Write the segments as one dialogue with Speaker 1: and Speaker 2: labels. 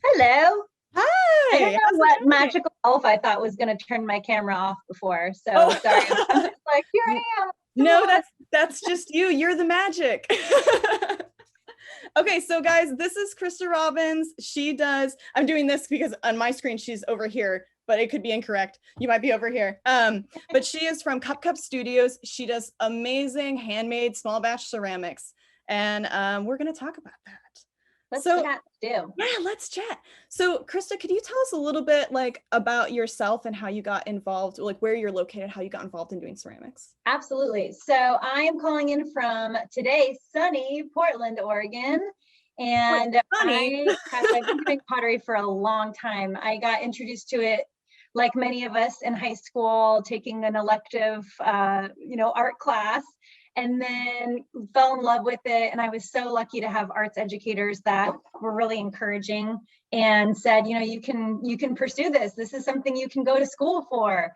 Speaker 1: Hello. I don't
Speaker 2: Hi,
Speaker 1: know
Speaker 2: how's it
Speaker 1: what
Speaker 2: going?
Speaker 1: magical elf I thought was going to turn my camera off before. So sorry. I'm
Speaker 2: Oh,
Speaker 1: just like, here
Speaker 2: n-
Speaker 1: I am. Come
Speaker 2: no,
Speaker 1: on.
Speaker 2: that's just you. You're the magic. Okay, so guys, this is Krista Robbins. I'm doing this because on my screen she's over here, but it could be incorrect. You might be over here. But she is from CupCup Studios. She does amazing handmade small batch ceramics, and we're gonna talk about that.
Speaker 1: Let's
Speaker 2: So
Speaker 1: chat too.
Speaker 2: yeah, let's chat. So, Krista, could you tell us a little bit like about yourself and how you got involved, like where you're located, how you got involved in doing ceramics?
Speaker 1: Absolutely. So I am calling in from today, sunny Portland, Oregon.
Speaker 2: Wait,
Speaker 1: And
Speaker 2: honey.
Speaker 1: I've been doing pottery for a long time. I got introduced to it like many of us in high school, taking an elective, art class, and then fell in love with it. And I was so lucky to have arts educators that were really encouraging and said, you can pursue this. This is something you can go to school for,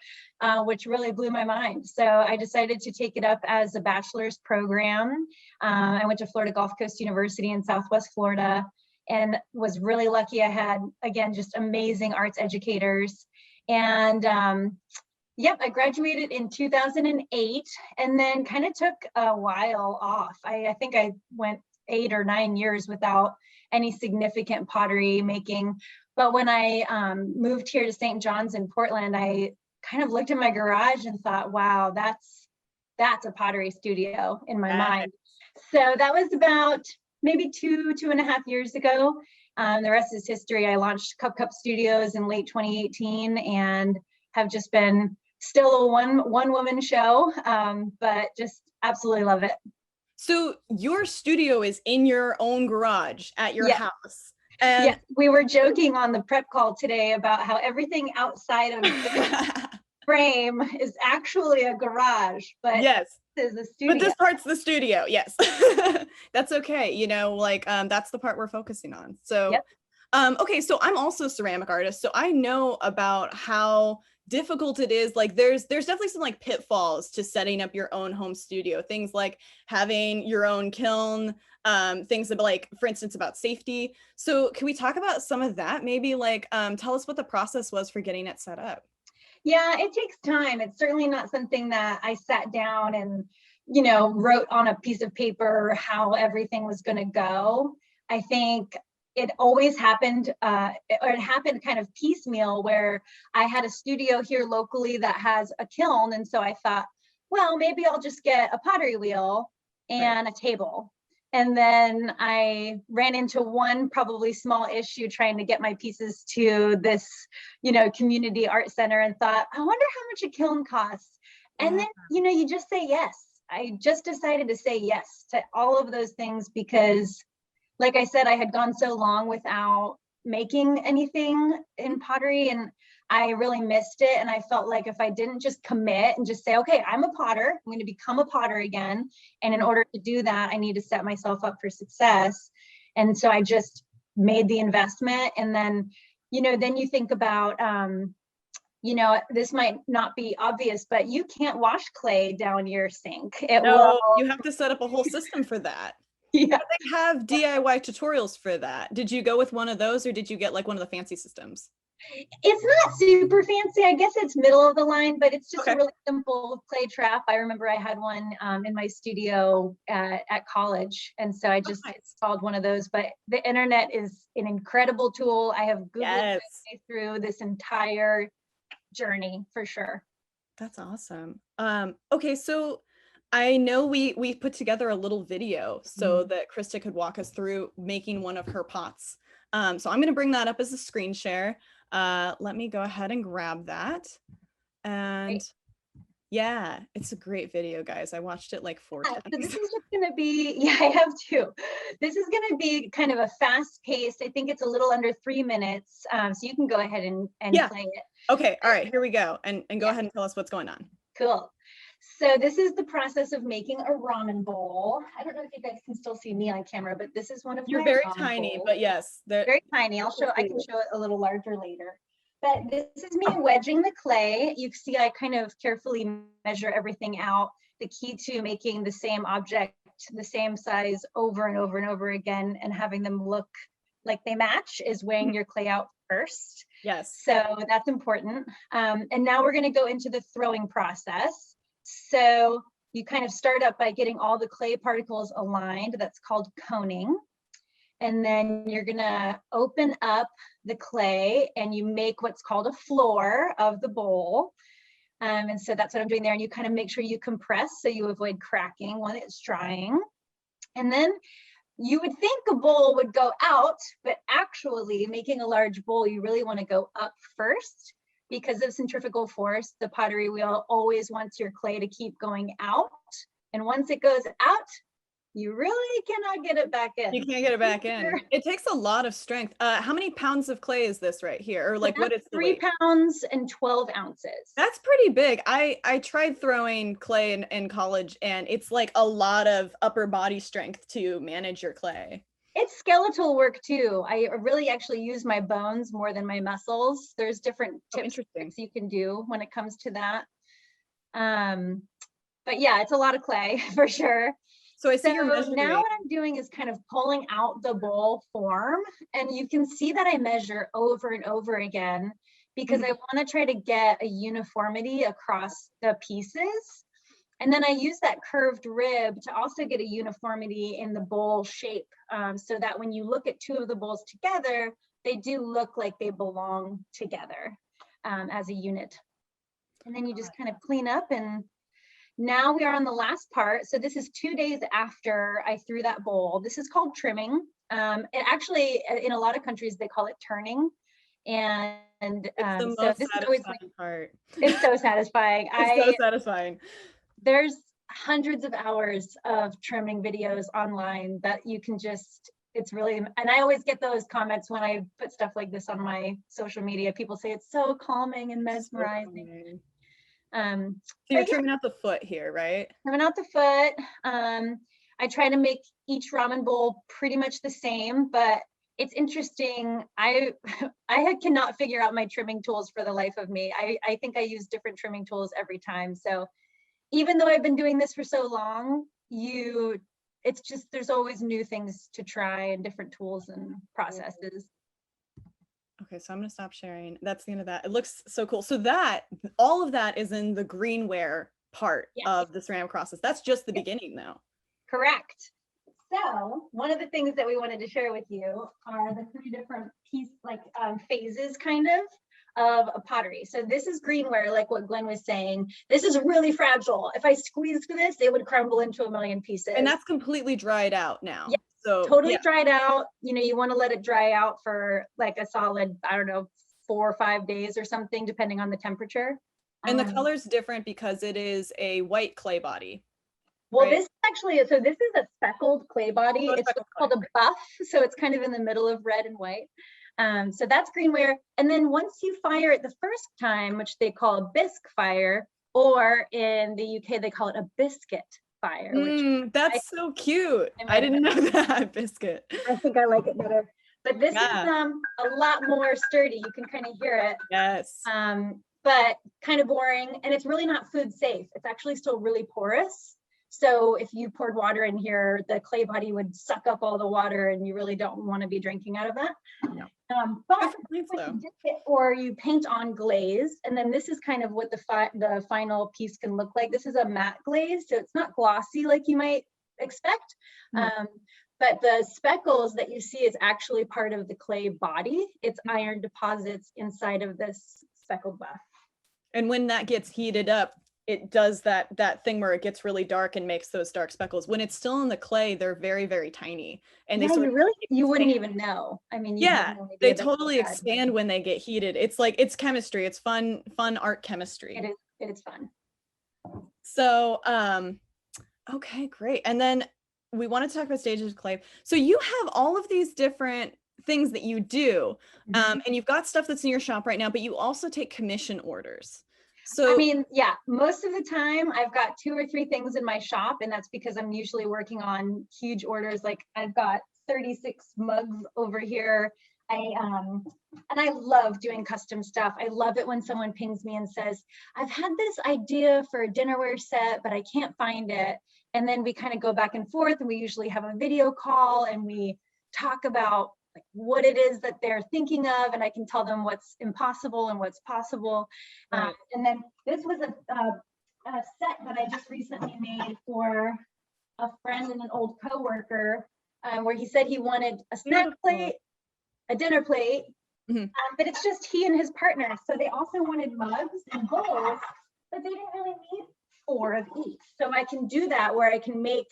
Speaker 1: which really blew my mind. So I decided to take it up as a bachelor's program. I went to Florida Gulf Coast University in Southwest Florida and was really lucky. I had, again, just amazing arts educators. And yep, I graduated in 2008 and then kind of took a while off. I think I went 8 or 9 years without any significant pottery making. But when I moved here to St. John's in Portland, I kind of looked in my garage and thought, wow, that's a pottery studio in my mind. So that was about maybe 2.5 years ago. The rest is history. I launched CupCup Studios in late 2018 and have just been still a one woman show, but just absolutely love it.
Speaker 2: So your studio is in your own garage at your
Speaker 1: Yeah.
Speaker 2: house. And
Speaker 1: Yes, we were joking on the prep call today about how everything outside of the frame is actually a garage, but
Speaker 2: yes,
Speaker 1: this is a
Speaker 2: but
Speaker 1: studio.
Speaker 2: this part's the studio. Yes. That's okay. That's the part we're focusing on. So
Speaker 1: Yep.
Speaker 2: okay, so I'm also a ceramic artist, so I know about how difficult it is. Like there's definitely some like pitfalls to setting up your own home studio. Things like having your own kiln, things about like, for instance, about safety. So can we talk about some of that? Maybe like tell us what the process was for getting it set up.
Speaker 1: Yeah, it takes time. It's certainly not something that I sat down and, wrote on a piece of paper how everything was going to go. I think it always happened, or it happened kind of piecemeal where I had a studio here locally that has a kiln. And so I thought, well, maybe I'll just get a pottery wheel
Speaker 2: Right.
Speaker 1: and a table. And then I ran into one probably small issue trying to get my pieces to this, community art center and thought, I wonder how much a kiln costs. And
Speaker 2: Yeah.
Speaker 1: then, you just say yes. I just decided to say yes to all of those things because, like I said, I had gone so long without making anything in pottery and I really missed it. And I felt like if I didn't just commit and just say, okay, I'm a potter, I'm going to become a potter again. And in order to do that, I need to set myself up for success. And so I just made the investment. And then, then you think about, this might not be obvious, but you can't wash clay down your sink. It will,
Speaker 2: No, you have to set up a whole system for that.
Speaker 1: yeah.
Speaker 2: But they have DIY tutorials for that. Did you go with one of those or did you get like one of the fancy systems?
Speaker 1: It's not super fancy. I guess it's middle of the line, but it's just a
Speaker 2: Okay.
Speaker 1: really simple clay trap. I remember I had one in my studio at college. And so I just
Speaker 2: Nice.
Speaker 1: installed one of those. But the internet is an incredible tool. I have Googled my
Speaker 2: Yes.
Speaker 1: way through this entire journey for sure.
Speaker 2: That's awesome. Okay, so I know we put together a little video so
Speaker 1: Mhm.
Speaker 2: that Krista could walk us through making one of her pots. So I'm going to bring that up as a screen share. Let me go ahead and grab that. And
Speaker 1: Right.
Speaker 2: yeah, it's a great video, guys. I watched it like 4
Speaker 1: Yeah, so this
Speaker 2: times.
Speaker 1: is just going to be, yeah, I have two. This is going to be kind of a fast pace. I think it's a little under 3 minutes. So you can go ahead and
Speaker 2: Yeah.
Speaker 1: play it.
Speaker 2: Okay. All right. Here we go. And go
Speaker 1: Yeah.
Speaker 2: ahead and tell us what's going on.
Speaker 1: Cool. So this is the process of making a ramen bowl. I don't know if you guys can still see me on camera, but this is one of
Speaker 2: You're
Speaker 1: my
Speaker 2: very
Speaker 1: ramen
Speaker 2: tiny,
Speaker 1: bowls.
Speaker 2: but yes,
Speaker 1: Very tiny. I can show it a little larger later. But this is me wedging the clay. You see, I kind of carefully measure everything out. The key to making the same object, the same size over and over and over again and having them look like they match, is weighing your clay out first.
Speaker 2: Yes.
Speaker 1: So that's important. And now we're going to go into the throwing process. So you kind of start up by getting all the clay particles aligned. That's called coning. And then you're going to open up the clay and you make what's called a floor of the bowl. And so that's what I'm doing there. And you kind of make sure you compress so you avoid cracking when it's drying. And then you would think a bowl would go out, but actually making a large bowl, you really want to go up first because of centrifugal force. The pottery wheel always wants your clay to keep going out. And once it goes out, you really cannot get it back in.
Speaker 2: You can't get it back in. It takes a lot of strength. How many pounds of clay is this right here? Or like what is the
Speaker 1: 3
Speaker 2: weight?
Speaker 1: pounds and 12 ounces.
Speaker 2: That's pretty big. I tried throwing clay in college, and it's like a lot of upper body strength to manage your clay.
Speaker 1: It's skeletal work too. I really actually use my bones more than my muscles. There's different tips you can do when it comes to that. But yeah, it's a lot of clay for sure.
Speaker 2: So I see you're measuring.
Speaker 1: Now what I'm doing is kind of pulling out the bowl form, and you can see that I measure over and over again because I want to try to get a uniformity across the pieces. And then I use that curved rib to also get a uniformity in the bowl shape, so that when you look at two of the bowls together, they do look like they belong together as a unit. And then you just kind of clean up, and now we are on the last part. So this is 2 days after I threw that bowl. This is called trimming. It actually, in a lot of countries, they call it turning. And
Speaker 2: so this is always my part.
Speaker 1: It's so satisfying.
Speaker 2: It's so satisfying.
Speaker 1: There's hundreds of hours of trimming videos online that you can just, it's really, and I always get those comments when I put stuff like this on my social media. People say it's so calming and mesmerizing.
Speaker 2: So you're trimming out the foot here, right?
Speaker 1: Trimming out the foot. I try to make each ramen bowl pretty much the same, but it's interesting. I cannot figure out my trimming tools for the life of me. I think I use different trimming tools every time. So even though I've been doing this for so long, it's just, there's always new things to try and different tools and processes.
Speaker 2: Okay, so I'm gonna stop sharing. That's the end of that. It looks so cool. So that, all of that is in the greenware part of the ceramic process. That's just the beginning though.
Speaker 1: Correct. So one of the things that we wanted to share with you are the 3 different phases kind of a pottery. So this is greenware, like what Glenn was saying. This is really fragile. If I squeezed this, it would crumble into a million pieces.
Speaker 2: And that's completely dried out now.
Speaker 1: Yeah. So totally dried out. You know, you want to let it dry out for like a solid, I don't know, 4 or 5 days or something, depending on the temperature.
Speaker 2: And the color's different because it is a white clay body.
Speaker 1: Well, right? This actually is, so this is a speckled clay body. It's called a buff. So it's kind of in the middle of red and white. So that's greenware. And then once you fire it the first time, which they call a bisque fire, or in the UK, they call it a biscuit fire.
Speaker 2: That's so cute. I didn't know that. Biscuit.
Speaker 1: I think I like it better. But this is a lot more sturdy. You can kind of hear it.
Speaker 2: Yes.
Speaker 1: But kind of boring. And it's really not food safe. It's actually still really porous. So if you poured water in here, the clay body would suck up all the water, and you really don't want to be drinking out of that. No. But when you dip it, or you paint on glaze, and then this is kind of what the final piece can look like. This is a matte glaze, so it's not glossy like you might expect. But the speckles that you see is actually part of the clay body. It's iron deposits inside of this speckled buff.
Speaker 2: And when that gets heated up, it does that thing where it gets really dark and makes those dark speckles. When it's still in the clay, they're very, very tiny. And they
Speaker 1: you wouldn't even know. I mean,
Speaker 2: they totally expand when they get heated. It's like, it's chemistry. It's fun art chemistry.
Speaker 1: It is fun.
Speaker 2: So, okay, great. And then we want to talk about stages of clay. So you have all of these different things that you do, and you've got stuff that's in your shop right now, but you also take commission orders. So
Speaker 1: I mean, yeah, most of the time I've got 2 or 3 things in my shop, and that's because I'm usually working on huge orders. Like I've got 36 mugs over here. And I love doing custom stuff. I love it when someone pings me and says, I've had this idea for a dinnerware set, but I can't find it. And then we kind of go back and forth, and we usually have a video call and we talk about like what it is that they're thinking of, and I can tell them what's impossible and what's possible.
Speaker 2: Right.
Speaker 1: And then this was a set that I just recently made for a friend and an old coworker, where he said he wanted a snack plate, a dinner plate, but it's just he and his partner. So they also wanted mugs and bowls, but they didn't really need 4 of each. So I can do that where I can make,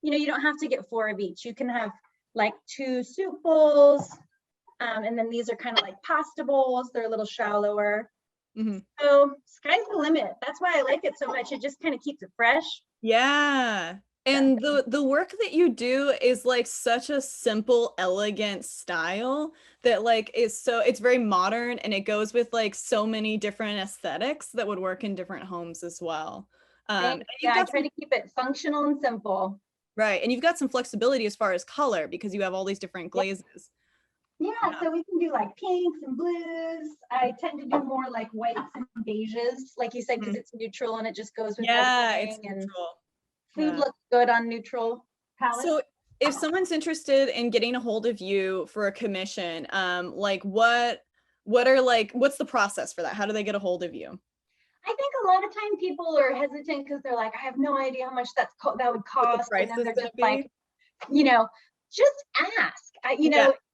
Speaker 1: you don't have to get 4 of each. You can have like 2 soup bowls, and then these are kind of like pasta bowls. They're a little shallower. So sky's the limit. That's why I like it so much. It just kind of keeps it fresh.
Speaker 2: Yeah. And the work that you do is like such a simple, elegant style that like it's very modern, and it goes with like so many different aesthetics that would work in different homes as well.
Speaker 1: I try to keep it functional and simple.
Speaker 2: Right. And you've got some flexibility as far as color because you have all these different glazes.
Speaker 1: Yeah, so we can do like pinks and blues. I tend to do more like whites and beiges, like you said, because it's neutral and it just goes with everything.
Speaker 2: It's neutral.
Speaker 1: Food looks good on neutral palettes.
Speaker 2: So if someone's interested in getting a hold of you for a commission, like what's the process for that? How do they get a hold of you?
Speaker 1: I think a lot of time people are hesitant because they're like, I have no idea how much that would cost. And then they're just like, just ask.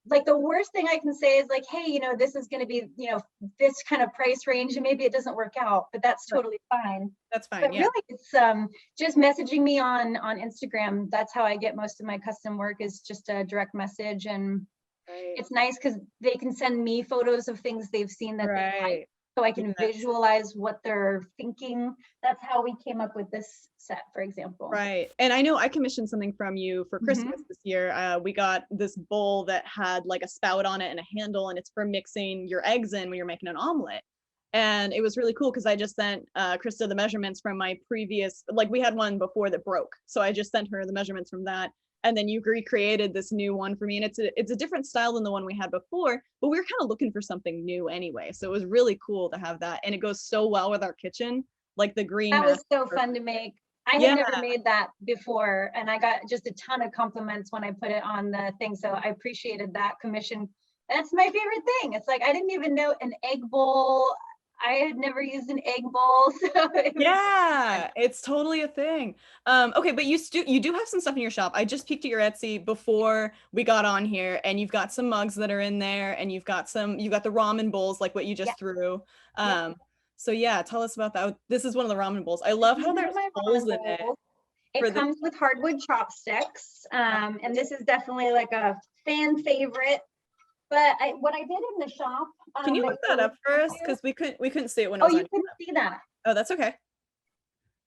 Speaker 1: Like the worst thing I can say is like, hey, this is going to be, this kind of price range, and maybe it doesn't work out, but that's totally fine.
Speaker 2: That's fine.
Speaker 1: But really, it's just messaging me on Instagram. That's how I get most of my custom work, is just a direct message. And it's nice because they can send me photos of things they've seen that they like, so I can visualize what they're thinking. That's how we came up with this set, for example.
Speaker 2: Right. And I know I commissioned something from you for Christmas this year. We got this bowl that had like a spout on it and a handle, and it's for mixing your eggs in when you're making an omelet. And it was really cool because I just sent Krista the measurements from my previous, like we had one before that broke. So I just sent her the measurements from that. And then you recreated this new one for me. And it's a different style than the one we had before, but we were kind of looking for something new anyway. So it was really cool to have that. And it goes so well with our kitchen, like the green.
Speaker 1: That was so fun to make. I had never made that before, and I got just a ton of compliments when I put it on the thing. So I appreciated that commission. That's my favorite thing. It's like, I didn't even know an egg bowl. I had never used an egg bowl. So
Speaker 2: it's totally a thing. Okay, but you do have some stuff in your shop. I just peeked at your Etsy before we got on here, and you've got some mugs that are in there, and you've got the ramen bowls like what you just threw. So tell us about that. This is one of the ramen bowls. I love how there's holes in it.
Speaker 1: It comes with hardwood chopsticks, and this is definitely like a fan favorite. But what I did in the shop.
Speaker 2: Can you look that up first? Because we couldn't see it when I was on.
Speaker 1: You couldn't see that.
Speaker 2: Oh, that's okay.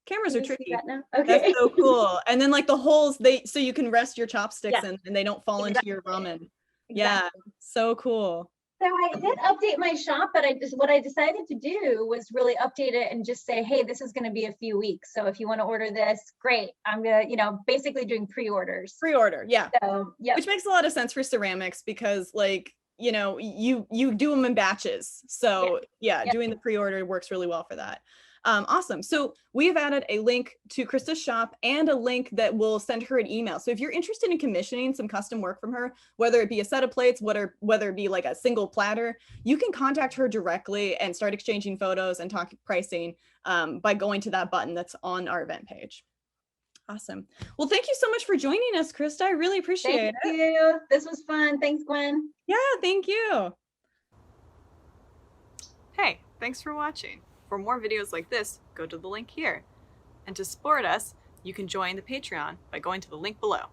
Speaker 2: Cameras are tricky.
Speaker 1: Okay.
Speaker 2: That's so cool. And then like the holes, so you can rest your chopsticks and they don't fall into your ramen. Yeah, so cool.
Speaker 1: So I did update my shop, but what I decided to do was really update it and just say, hey, this is going to be a few weeks. So if you want to order this, great. I'm going to, basically doing pre-orders.
Speaker 2: Pre-order, yeah.
Speaker 1: So,
Speaker 2: which makes a lot of sense for ceramics because like, you do them in batches. So doing the pre-order works really well for that. Awesome. So we've added a link to Krista's shop and a link that will send her an email. So if you're interested in commissioning some custom work from her, whether it be a set of plates, whether it be like a single platter, you can contact her directly and start exchanging photos and talk pricing by going to that button that's on our event page. Awesome. Well, thank you so much for joining us, Krista. I really appreciate it.
Speaker 1: Thank you. This was fun. Thanks, Gwen.
Speaker 2: Yeah, thank you.
Speaker 3: Hey, thanks for watching. For more videos like this, go to the link here. And to support us, you can join the Patreon by going to the link below.